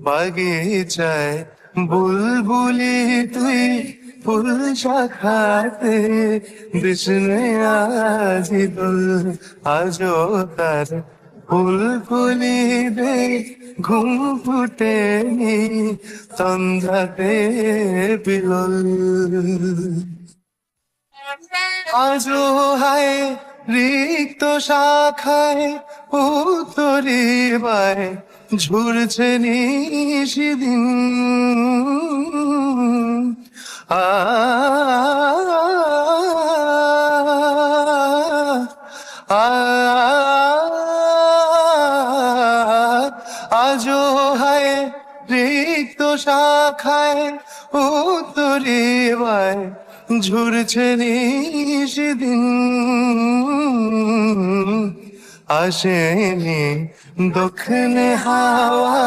বাগিচায় বুলবুলি তুই ফুল শাখাতে বিষ্ণু আজি দোল আজো তার ফুলফুলি দে ঘুম ফুটেনি তন্দ্রাতে বিলল আজো হায় রিক্ত শাখায় উত্তরি বায় ঝুরছে নিশিদিন আ আজো হায় রিক্ত শাখায় উত্তরি বায় ঝুরছে নিশিদিন আসেনি দক্ষিণে হাওয়া